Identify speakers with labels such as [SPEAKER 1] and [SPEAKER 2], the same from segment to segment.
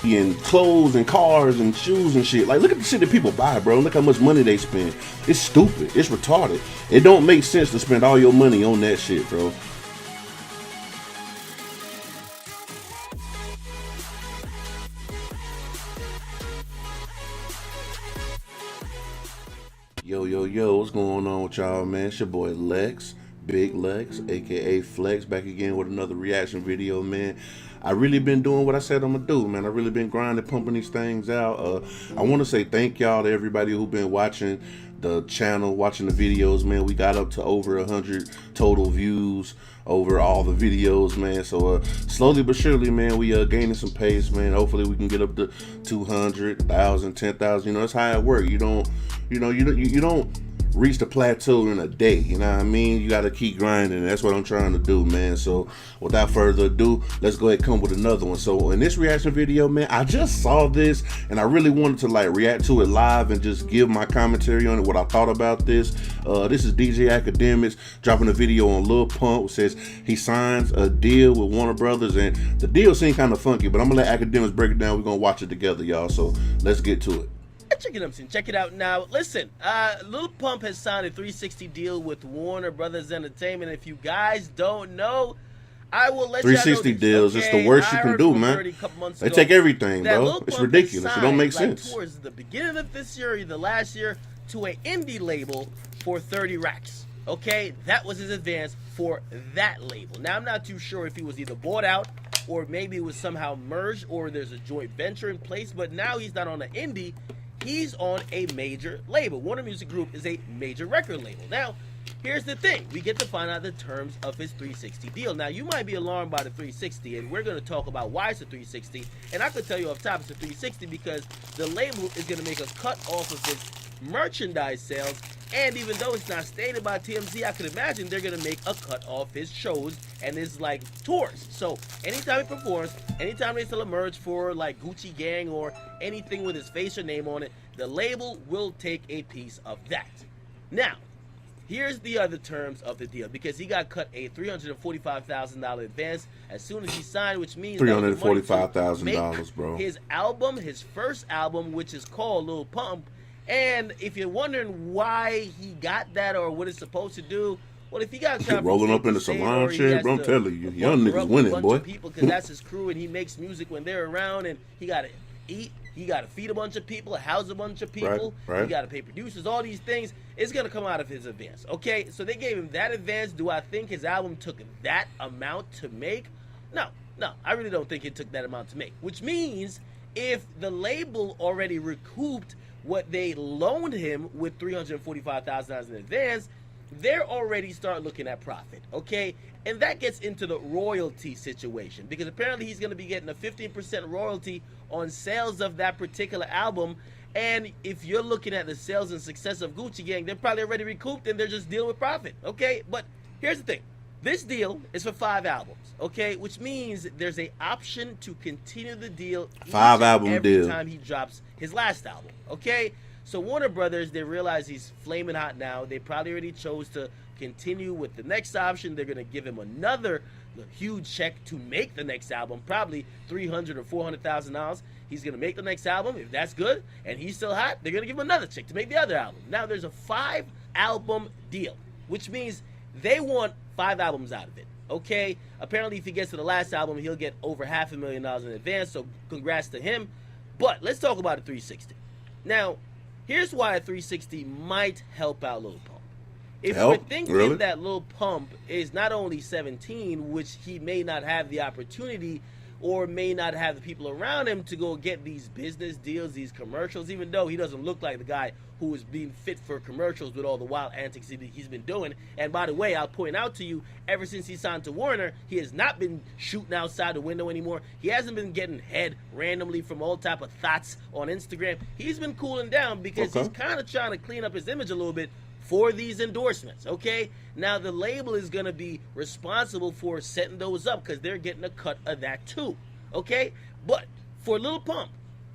[SPEAKER 1] whiskey and clothes and cars and shoes and shit. Like, look at the shit that people buy, bro. Look how much money they spend. It's stupid. It's retarded. It don't make sense to spend all your money on that shit, bro. Yo, what's going on with y'all, man? It's your boy Lex, Big Lex, aka Flex, back again with another reaction video, man. I really been doing what I said I'm gonna do, man. I really been grinding, pumping these things out. I want to say thank y'all to everybody who been watching the channel, watching the videos, man. We got up to over 100 total views over all the videos, man. So slowly but surely, man, we gaining some pace, man. Hopefully we can get up to 200,000, 10,000. You know, that's how it works. You don't reach the plateau in a day, you know what I mean? You got to keep grinding, and that's what I'm trying to do, man. So without further ado, let's go ahead and come with another one. So in this reaction video, man, I just saw this and I really wanted to like react to it live and just give my commentary on it, what I thought about this. This is DJ Academics dropping a video on Lil Pump. It says he signs a deal with Warner Brothers, and the deal seemed kind of funky, but I'm gonna let Academics break it down. We're gonna watch it together, y'all, so let's get to it.
[SPEAKER 2] Check it out now. Listen, Lil Pump has signed a 360 deal with Warner Brothers Entertainment. If you guys don't know, I will let you know.
[SPEAKER 1] 360 deals, it's the worst you can do, man. They take everything, bro. It's ridiculous. It don't make sense.
[SPEAKER 2] Towards the beginning of this year, either last year, to an indie label for 30 racks. Okay, that was his advance for that label. Now, I'm not too sure if he was either bought out or maybe it was somehow merged or there's a joint venture in place, but now he's not on an indie. He's on a major label. Warner Music Group is a major record label. Now, here's the thing. We get to find out the terms of his 360 deal. Now, you might be alarmed by the 360, and we're going to talk about why it's a 360. And I could tell you off top it's a 360 because the label is going to make a cut off of his merchandise sales. And even though it's not stated by TMZ, I could imagine they're going to make a cut off his shows and his, like, tours. So, anytime he performs, anytime they sell a merch for, like, Gucci Gang or anything with his face or name on it, the label will take a piece of that. Now, here's the other terms of the deal, because he got cut a $345,000 advance as soon as he signed, which means
[SPEAKER 1] $345,000, bro.
[SPEAKER 2] His album, his first album, which is called Lil Pump. And if you're wondering why he got that or what it's supposed to do, well, if he got
[SPEAKER 1] rolling up in the salon chair, bro, I'm telling you, young niggas winning, boy.
[SPEAKER 2] Because that's his crew, and he makes music when they're around, and he got to eat, he got to feed a bunch of people, house a bunch of people, he got to pay producers, all these things. It's going to come out of his advance, okay? So they gave him that advance. Do I think his album took that amount to make? No, I really don't think it took that amount to make, which means if the label already recouped what they loaned him with $345,000 in advance, they're already start looking at profit, okay? And that gets into the royalty situation, because apparently he's going to be getting a 15% royalty on sales of that particular album. And if you're looking at the sales and success of Gucci Gang, they're probably already recouped and they're just dealing with profit, okay? But here's the thing. This deal is for 5 albums, okay? Which means there's an option to continue the deal every time he drops his last album, okay? So Warner Brothers, they realize he's flaming hot now. They probably already chose to continue with the next option. They're going to give him another huge check to make the next album, probably $300,000 or $400,000. He's going to make the next album. If that's good and he's still hot, they're going to give him another check to make the other album. Now, there's a 5-album deal, which means they want 5 albums out of it, okay? Apparently, if he gets to the last album, he'll get over $500,000 in advance, so congrats to him. But let's talk about a 360. Now, here's why a 360 might help out Lil Pump. If we're thinking that Lil Pump is not only 17, which he may not have the opportunity or may not have the people around him to go get these business deals, these commercials, even though he doesn't look like the guy who is being fit for commercials with all the wild antics he's been doing. And by the way, I'll point out to you, ever since he signed to Warner, he has not been shooting outside the window anymore. He hasn't been getting head randomly from all type of thoughts on Instagram. He's been cooling down because he's kind of trying to clean up his image a little bit for these endorsements, okay? Now, the label is going to be responsible for setting those up because they're getting a cut of that too, okay? But for Lil Pump,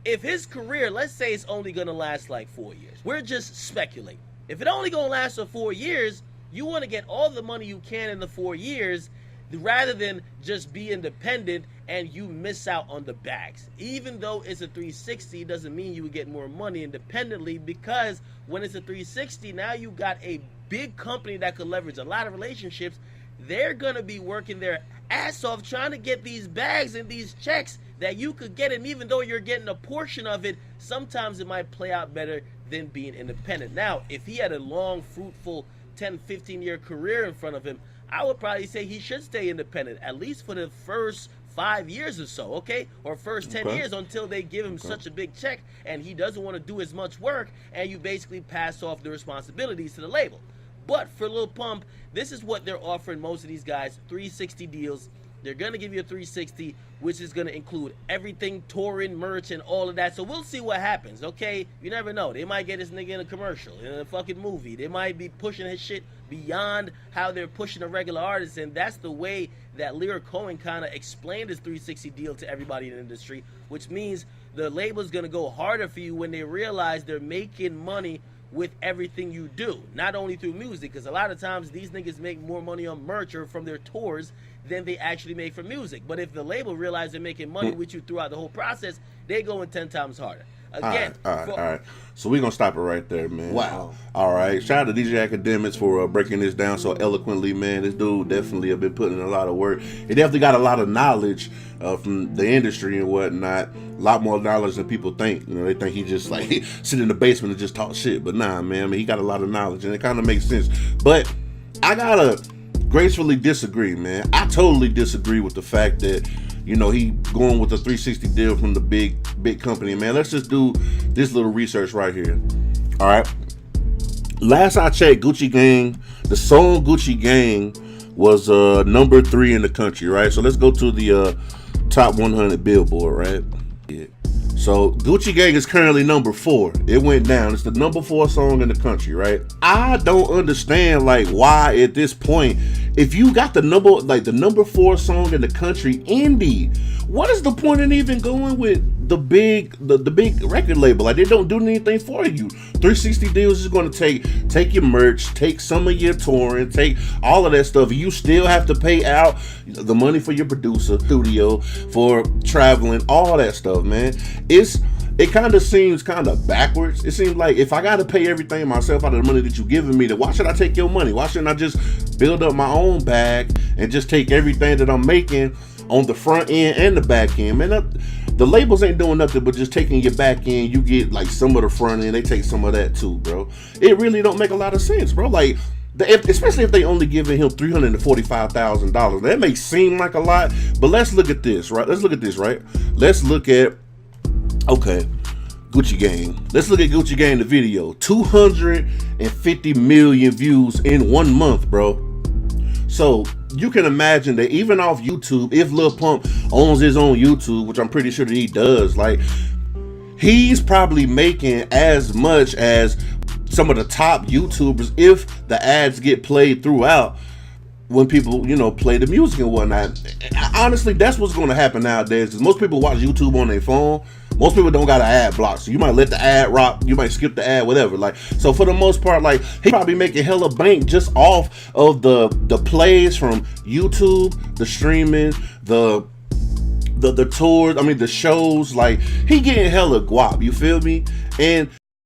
[SPEAKER 2] if his career, let's say it's only going to last like 4 years. We're just speculating. If it only going to last for 4 years, you want to get all the money you can in the 4 years. rather than just be independent and you miss out on the bags. Even though it's a 360, doesn't mean you would get more money independently, because when it's a 360, now you got a big company that could leverage a lot of relationships. They're gonna be working their ass off trying to get these bags and these checks that you could get, and even though you're getting a portion of it, sometimes it might play out better than being independent. Now, if he had a long, fruitful 10-15 year career in front of him, I would probably say he should stay independent, at least for the first 5 years or so, okay? Or first 10 years, until they give him such a big check and he doesn't want to do as much work, and you basically pass off the responsibilities to the label. But for Lil Pump, this is what they're offering most of these guys, 360 deals. They're going to give you a 360, which is going to include everything, touring, merch, and all of that. So we'll see what happens, okay? You never know. They might get this nigga in a commercial, in a fucking movie. They might be pushing his shit beyond how they're pushing a regular artist, and that's the way that Lyric Cohen kind of explained his 360 deal to everybody in the industry, which means the label's going to go harder for you when they realize they're making money with everything you do, not only through music, because a lot of times these niggas make more money on merch or from their tours than they actually make from music. But if the label realizes they're making money with you throughout the whole process, they going 10 times harder. Again,
[SPEAKER 1] all right. So we're gonna stop it right there, man.
[SPEAKER 3] Wow.
[SPEAKER 1] All right. Shout out to DJ Academics for breaking this down so eloquently, man. This dude definitely have been putting in a lot of work. He definitely got a lot of knowledge from the industry and whatnot. A lot more knowledge than people think. You know, they think he just like sit in the basement and just talk shit. But nah, man. I mean, he got a lot of knowledge, and it kind of makes sense. But I gotta gracefully disagree, man. I totally disagree with the fact that, you know, he going with a 360 deal from the big company. Man, let's just do this little research right here. All right. Last I checked, Gucci Gang, the song Gucci Gang was number 3 in the country, right? So let's go to the top 100 Billboard, right? Yeah. So Gucci Gang is currently number 4. It went down. It's the number 4 song in the country, right? I don't understand like why at this point, if you got the number 4 song in the country, indie, what is the point in even going with the big record label? Like, they don't do anything for you. 360 deals is going to take your merch, take some of your touring, take all of that stuff. You still have to pay out the money for your producer, studio, for traveling, all that stuff, man. It kind of seems kind of backwards. It seems like if I got to pay everything myself out of the money that you're giving me, then why should I take your money? Why shouldn't I just build up my own bag and just take everything that I'm making on the front end and the back end? Man, the labels ain't doing nothing but just taking your back end. You get like some of the front end, they take some of that too, bro. It really don't make a lot of sense, bro. Like, especially if they only giving him $345,000. That may seem like a lot, but let's look at this, right? Let's look at, okay, Gucci Gang. Let's look at Gucci Gang, the video. 250 million views in 1 month, bro. So you can imagine that even off YouTube, if Lil Pump owns his own YouTube, which I'm pretty sure that he does, like, he's probably making as much as some of the top YouTubers if the ads get played throughout when people, you know, play the music and whatnot. Honestly, that's what's going to happen nowadays, because most people watch YouTube on their phone. Most people don't got an ad block, so you might let the ad rock, you might skip the ad, whatever. Like, so for the most part, like, he probably making hella bank just off of the plays from YouTube, the streaming, the tours, I mean the shows. Like, he getting hella guap, you feel me? And